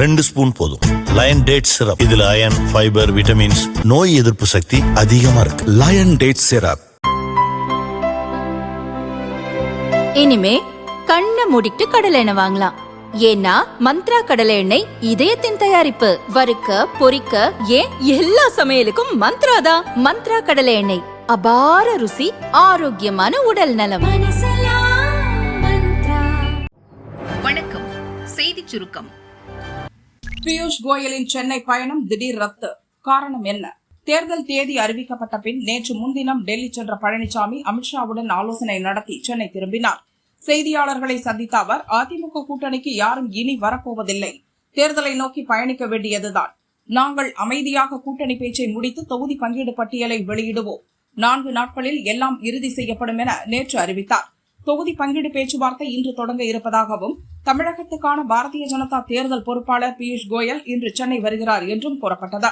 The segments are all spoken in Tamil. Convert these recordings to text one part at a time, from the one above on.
2 ஸ்பூன் போதும். Lion date syrup. இதுல அயன், ஃபைபர், விட்டமின்ஸ், நோய் எதிர்ப்பு சக்தி அதிகமா இருக்கு. Lion date syrup. இனிமே கண்ணை மூடிட்டு கடலை எண்ணெய் வாங்கலாம். ஏன்னா மந்த்ரா கடலை எண்ணெய் இதயத்தின் தயாரிப்பு. வறுக்க, பொரிக்க, ஏன் எல்லா சமையலுக்கும் மந்த்ரா தான். மந்த்ரா கடலை எண்ணெய், அபார ருசி, ஆரோக்கியமான உடல் நலம். வணக்கம். செய்திச் சுருக்கம். பியூஷ் கோயலின் சென்னை பயணம் திடீர் ரத்து. காரணம் என்ன? தேர்தல் தேதி அறிவிக்கப்பட்ட பின் நேற்று முன்தினம் டெல்லி சென்ற பழனிசாமி அமித்ஷாவுடன் ஆலோசனை நடத்தி சென்னை திரும்பினார். செய்தியாளர்களை சந்தித்த அவர், அதிமுக கூட்டணிக்கு யாரும் இனி வரப்போவதில்லை, தேர்தலை நோக்கி பயணிக்க வேண்டியதுதான். நாங்கள் அமைதியாக கூட்டணி பேச்சை முடித்து தொகுதி பங்கீடு பட்டியலை வெளியிடுவோம். 4 நாட்களில் எல்லாம் இறுதி செய்யப்படும் என நேற்று அறிவித்தார். தொகுதி பங்கீடு பேச்சுவார்த்தை இன்று தொடங்க இருப்பதாகவும், தமிழகத்துக்கான பாரதிய ஜனதா தேர்தல் பொறுப்பாளர் பியூஷ் கோயல் இன்று சென்னை வருகிறார் என்றும் கூறப்பட்டது.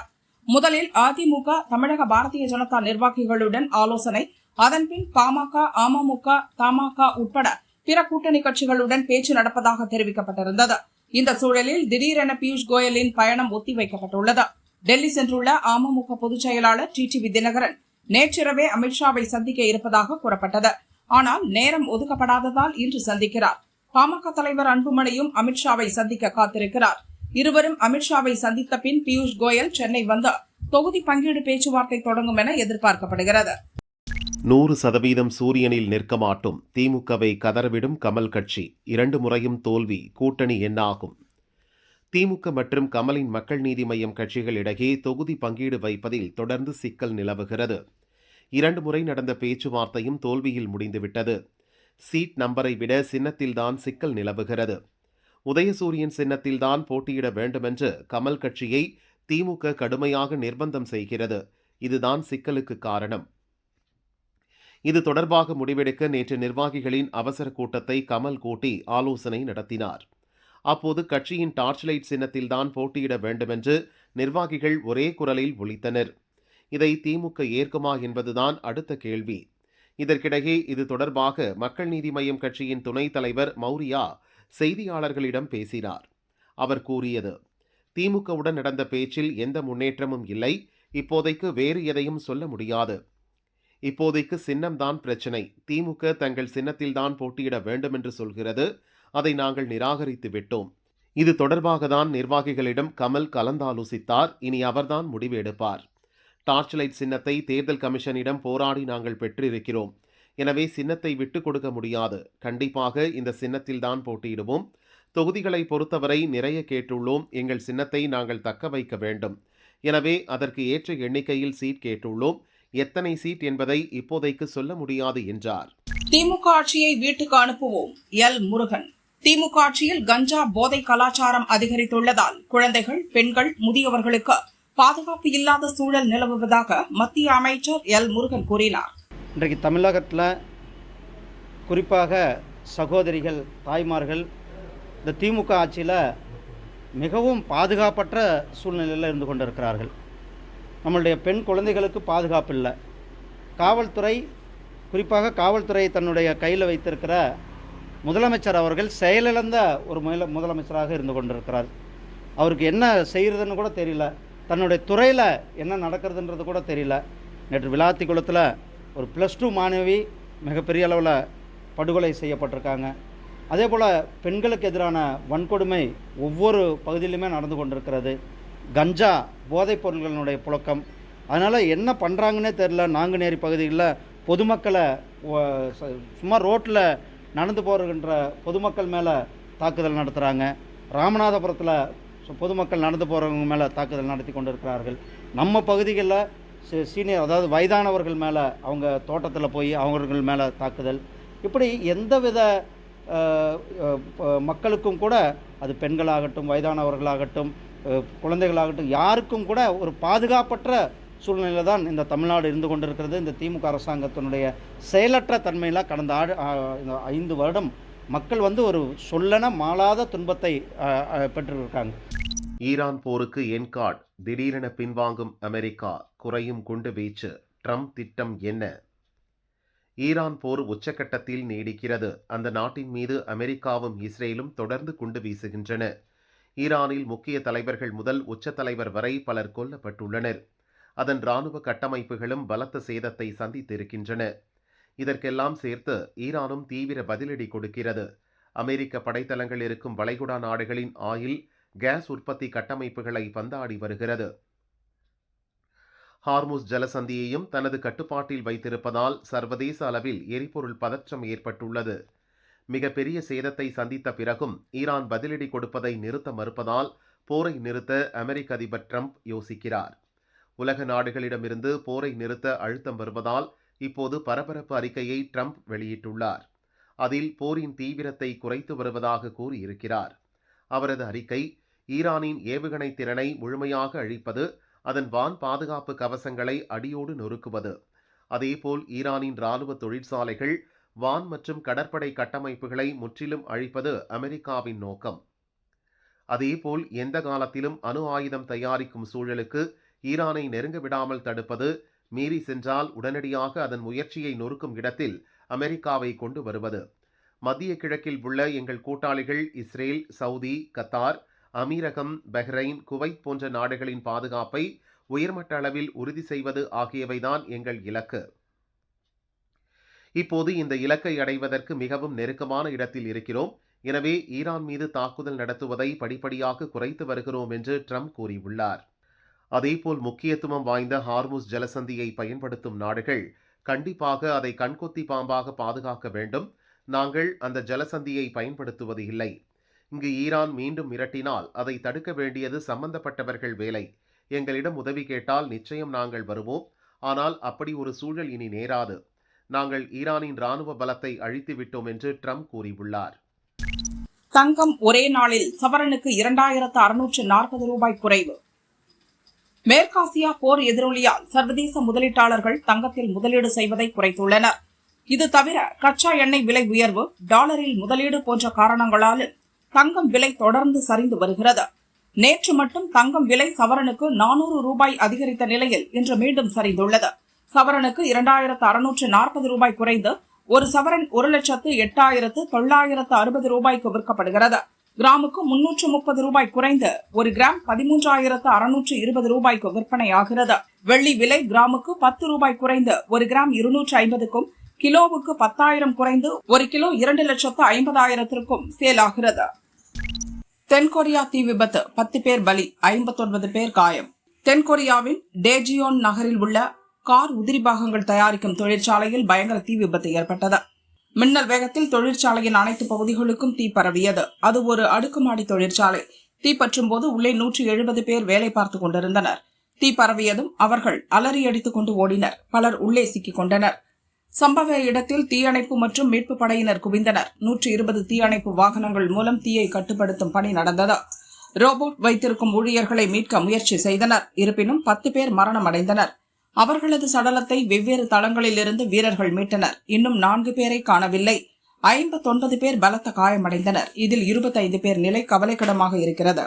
முதலில் அதிமுக, தமிழக பாரதிய ஜனதா நிர்வாகிகளுடன் ஆலோசனை, அதன்பின் பாமக, அமமுக, தமாக உட்பட பிற கூட்டணி கட்சிகளுடன் பேச்சு நடப்பதாக தெரிவிக்கப்பட்டிருந்தது. இந்த சூழலில் திடீரென பியூஷ் கோயலின் பயணம் ஒத்திவைக்கப்பட்டுள்ளது. டெல்லி சென்றுள்ள அமமுக பொதுச் செயலாளர் டிடிவி தினகரன் நேற்றிரவே அமித்ஷாவை சந்திக்க இருப்பதாக கூறப்பட்டது. ஆனால் நேரம் ஒதுக்கப்படாததால் இன்று சந்திக்கிறார். பாமக தலைவர் அன்புமணியும் அமித்ஷாவை சந்திக்க காத்திருக்கிறார். இருவரும் அமித்ஷாவை சந்தித்த பின் பியூஷ் கோயல் சென்னை வந்து தொகுதி பங்கீடு பேச்சுவார்த்தை தொடங்கும் என எதிர்பார்க்கப்படுகிறது. 100% சூரியனில் நிற்க மாட்டோம். திமுகவை கதறவிடும் கமல் கட்சி. 2 முறையும் தோல்வி. கூட்டணி என்னாகும்? திமுக மற்றும் கமலின் மக்கள் நீதி மய்யம் கட்சிகளிடையே தொகுதி பங்கீடு வைப்பதில் தொடர்ந்து சிக்கல் நிலவுகிறது. 2 முறை நடந்த பேச்சுவார்த்தையும் தோல்வியில் முடிந்துவிட்டது. சீட் நம்பரை விட சின்னத்தில்தான் சிக்கல் நிலவுகிறது. உதயசூரியன் சின்னத்தில்தான் போட்டியிட வேண்டுமென்று கமல் கட்சியை திமுக கடுமையாக நிர்பந்தம் செய்கிறது. இதுதான் சிக்கலுக்கு காரணம். இது தொடர்பாக முடிவெடுக்க நேற்று நிர்வாகிகளின் அவசர கூட்டத்தை கமல் கூட்டி ஆலோசனை நடத்தினார். அப்போது கட்சியின் டார்ச் லைட் சின்னத்தில்தான் போட்டியிட வேண்டுமென்று நிர்வாகிகள் ஒரே குரலில் ஒலித்தனர். இதை திமுக ஏற்குமா என்பதுதான் அடுத்த கேள்வி. இதற்கிடையே இது தொடர்பாக மக்கள் நீதி மய்யம் கட்சியின் துணைத் தலைவர் மௌரியா செய்தியாளர்களிடம் பேசினார். அவர் கூறியது, திமுகவுடன் நடந்த பேச்சில் எந்த முன்னேற்றமும் இல்லை. இப்போதைக்கு வேறு எதையும் சொல்ல முடியாது. இப்போதைக்கு சின்னம்தான் பிரச்சினை. திமுக தங்கள் சின்னத்தில்தான் போட்டியிட வேண்டும் என்று சொல்கிறது. அதை நாங்கள் நிராகரித்து விட்டோம். இது தொடர்பாக தான் நிர்வாகிகளிடம் கமல் கலந்தாலோசித்தார். இனி அவர்தான் முடிவு எடுப்பார். டார்ச் லைட் சின்னத்தை தேர்தல் கமிஷனிடம் போராடி நாங்கள் பெற்றிருக்கிறோம். எனவே சின்னத்தை விட்டுக் கொடுக்க முடியாது. கண்டிப்பாக இந்த சின்னத்தில்தான் போட்டியிடுவோம். தொகுதிகளை பொறுத்தவரை நிறைய கேட்டுள்ளோம். எங்கள் சின்னத்தை நாங்கள் தக்க வைக்க வேண்டும். எனவே அதற்கு ஏற்ற எண்ணிக்கையில் சீட் கேட்டுள்ளோம். எத்தனை சீட் என்பதை இப்போதைக்கு சொல்ல முடியாது என்றார். திமுக ஆட்சியை வீட்டுக்கு அனுப்புவோம். எல் முருகன். திமுக ஆட்சியில் கஞ்சா போதை கலாச்சாரம் அதிகரித்துள்ளதால் குழந்தைகள், பெண்கள், முதியவர்களுக்கு பாதுகாப்பு இல்லாத சூழல் நிலவுவதாக மத்திய அமைச்சர் எல் முருகன் கூறினார். இன்றைக்கு தமிழகத்தில் குறிப்பாக சகோதரிகள், தாய்மார்கள் இந்த திமுக ஆட்சியில் மிகவும் பாதுகாப்பற்ற சூழ்நிலையில் இருந்து கொண்டிருக்கிறார்கள். நம்மளுடைய பெண் குழந்தைகளுக்கு பாதுகாப்பு இல்லை. காவல்துறை, குறிப்பாக காவல்துறை தன்னுடைய கையில் வைத்திருக்கிற முதலமைச்சர் அவர்கள் செயலிழந்த ஒரு முதலமைச்சராக இருந்து கொண்டிருக்கிறார். அவருக்கு என்ன செய்கிறதுன்னு கூட தெரியல. தன்னுடைய துறையில் என்ன நடக்கிறதுன்றது கூட தெரியல. நேற்று விளாத்திக்குளத்தில் ஒரு +2 மாணவி மிகப்பெரிய அளவில் படுகொலை செய்யப்பட்டிருக்காங்க. அதே போல் பெண்களுக்கு எதிரான வன்கொடுமை ஒவ்வொரு பகுதியிலுமே நடந்து கொண்டிருக்கிறது. கஞ்சா, போதைப் பொருள்களினுடைய புழக்கம். அதனால் என்ன பண்ணுறாங்கன்னே தெரில. நாங்குநேரி பகுதிகளில் பொதுமக்களை சும்மா ரோட்டில் நடந்து போகின்ற பொதுமக்கள் மேலே தாக்குதல் நடத்துகிறாங்க. ராமநாதபுரத்தில் பொதுமக்கள் நடந்து போகிறவங்க மேலே தாக்குதல் நடத்தி கொண்டு இருக்கிறார்கள். நம்ம பகுதிகளில் சீனியர், அதாவது வயதானவர்கள் மேலே, அவங்க தோட்டத்தில் போய் அவர்கள் மேலே தாக்குதல். இப்படி எந்தவித மக்களுக்கும் கூட, அது பெண்களாகட்டும், வயதானவர்களாகட்டும், குழந்தைகளாகட்டும், யாருக்கும் கூட ஒரு பாதுகாப்பற்ற சூழ்நிலை தான் இந்த தமிழ்நாடு இருந்து கொண்டிருக்கிறது. இந்த திமுக அரசாங்கத்தினுடைய செயலற்ற தன்மையில் கடந்த 5 வருடம் மக்கள் ஒரு சொல்லன மாளாத துன்பத்தை பெற்றிருக்காங்க. ஈரான் போருக்கு என்கார்ட். திடீரென பின்வாங்கும் அமெரிக்கா. குறையும் குண்டு வீச்சு. ட்ரம்ப் திட்டம் என்ன? ஈரான் போர் உச்சக்கட்டத்தில் நீடிக்கிறது. அந்த நாட்டின் மீது அமெரிக்காவும் இஸ்ரேலும் தொடர்ந்து குண்டு வீசுகின்றன. ஈரானில் முக்கிய தலைவர்கள் முதல் உச்ச தலைவர் வரை பலர் கொல்லப்பட்டுள்ளனர். அதன் இராணுவ கட்டமைப்புகளும் பலத்த சேதத்தை சந்தித்திருக்கின்றன. இதற்கெல்லாம் சேர்த்து ஈரானும் தீவிர பதிலடி கொடுக்கிறது. அமெரிக்க படைத்தளங்கள் இருக்கும் வளைகுடா நாடுகளின் ஆயில், கேஸ் உற்பத்தி கட்டமைப்புகளை பந்தாடி வருகிறது. ஹார்முஸ் ஜலசந்தியையும் தனது கட்டுப்பாட்டில் வைத்திருப்பதால் சர்வதேச அளவில் எரிபொருள் பதற்றம் ஏற்பட்டுள்ளது. மிகப்பெரிய சேதத்தை சந்தித்த பிறகும் ஈரான் பதிலடி கொடுப்பதை நிறுத்த மறுப்பதால் போரை நிறுத்த அமெரிக்க அதிபர் ட்ரம்ப் யோசிக்கிறார். உலக நாடுகளிடமிருந்து போரை நிறுத்த அழுத்தம் வருவதால் இப்போது பரபரப்பு அறிக்கையை ட்ரம்ப் வெளியிட்டுள்ளார். அதில் போரின் தீவிரத்தை குறைத்து வருவதாக கூறியிருக்கிறார். அவரது அறிக்கை ஈரானின் ஏவுகணை திறனை முழுமையாக அழிப்பது, அதன் வான் பாதுகாப்பு கவசங்களை அடியோடு நொறுக்குவது, அதேபோல் ஈரானின் இராணுவ தொழிற்சாலைகள், வான் மற்றும் கடற்படை கட்டமைப்புகளை முற்றிலும் அழிப்பது அமெரிக்காவின் நோக்கம். அதேபோல் எந்த காலத்திலும் அணு ஆயுதம் தயாரிக்கும் சூழலுக்கு ஈரானை நெருங்க விடாமல் தடுப்பது, மீறி சென்றால் உடனடியாக அதன் முயற்சியை நொறுக்கும் இடத்தில் அமெரிக்காவை கொண்டு வருவது, மத்திய கிழக்கில் உள்ள எங்கள் கூட்டாளிகள் இஸ்ரேல், சவுதி, கத்தார், அமீரகம், பஹ்ரைன், குவைத் போன்ற நாடுகளின் பாதுகாப்பை உயர்மட்ட அளவில் உறுதி செய்வது ஆகியவைதான் எங்கள் இலக்கு. இப்போது இந்த இலக்கை அடைவதற்கு மிகவும் நெருக்கமான இடத்தில் இருக்கிறோம். எனவே ஈரான் மீது தாக்குதல் நடத்துவதை படிப்படியாக குறைத்து வருகிறோம் என்று ட்ரம்ப் கூறியுள்ளார். அதேபோல் முக்கியத்துவம் வாய்ந்த ஹார்முஸ் ஜலசந்தியை பயன்படுத்தும் நாடுகள் கண்டிப்பாக அதை கண்கொத்தி பாம்பாக பாதுகாக்க வேண்டும். நாங்கள் அந்த ஜலசந்தியை பயன்படுத்துவது இல்லை. இங்கு ஈரான் மீண்டும் மிரட்டினால் அதை தடுக்க வேண்டியது சம்பந்தப்பட்டவர்கள் வேலை. எங்களிடம் உதவி கேட்டால் நிச்சயம் நாங்கள் வருவோம். ஆனால் அப்படி ஒரு சூழல் இனி நேராது. நாங்கள் ஈரானின் இராணுவ பலத்தை அழித்து விட்டோம் என்று ட்ரம்ப் கூறியுள்ளார். தங்கம் ஒரே நாளில் சவரனுக்கு 2640 ரூபாய் குறைவு. மேற்காசியா போர் எதிரொலியால் சர்வதேச முதலீட்டாளர்கள் தங்கத்தில் முதலீடு செய்வதை குறைத்துள்ளனர். இது தவிர கச்சா எண்ணெய் விலை உயர்வு, டாலரில் முதலீடு போன்ற காரணங்களால் தங்கம் விலை தொடர்ந்து சரிந்து வருகிறது. நேற்று மட்டும் தங்கம் விலை சவரனுக்கு 400 ரூபாய் அதிகரித்த நிலையில் இன்று மீண்டும் சரிந்துள்ளது. சவரனுக்கு 2640 ரூபாய் குறைந்து ஒரு சவரன் 1,08,960 ரூபாய்க்கு விற்கப்படுகிறது. கிராமுக்கு 330 ரூபாய் குறைந்து ஒரு கிராம் 13,620 ரூபாய்க்கு விற்பனையாகிறது. வெள்ளி விலை கிராமுக்கு 10 ரூபாய் குறைந்து ஒரு கிராம் 250க்கும், கிலோவுக்கு 10,000 குறைந்து ஒரு கிலோ 2,50,000க்கும் சேல் ஆகிறது. தென்கொரியா தீ விபத்து, 10 பேர் பலி, 59 பேர் காயம். தென்கொரியாவின் டேஜியோன் நகரில் உள்ள கார் உதிரி பாகங்கள் தயாரிக்கும் தொழிற்சாலையில் பயங்கர தீ விபத்து ஏற்பட்டது. மின்னல் வேகத்தில் தொழிற்சாலையின் அனைத்து பகுதிகளுக்கும் தீ பரவியது. அது ஒரு அடுக்குமாடி தொழிற்சாலை. தீ பற்றும் போது உள்ளே 170 பேர் வேலை பார்த்துக் கொண்டிருந்தனர். தீ பரவியதும் அவர்கள் அலறியடித்துக் கொண்டு ஓடினர். பலர் உள்ளே சிக்கிக் கொண்டனர். சம்பவ இடத்தில் தீயணைப்பு மற்றும் மீட்பு படையினர் குவிந்தனர். 120 தீயணைப்பு வாகனங்கள் மூலம் தீயை கட்டுப்படுத்தும் பணி நடந்தது. ரோபோட் வைத்திருக்கும் ஊழியர்களை மீட்க முயற்சி செய்தனர். இருப்பினும் 10 பேர் மரணம் அடைந்தனர். அவர்களது சடலத்தை வெவ்வேறு தளங்களிலிருந்து வீரர்கள் மீட்டனர். இன்னும் 4 பேரை காணவில்லை. 59 பேர் பலத்த காயமடைந்தனர். இதில் 25 பேர் நிலை கவலைக்கிடமாக இருக்கிறது.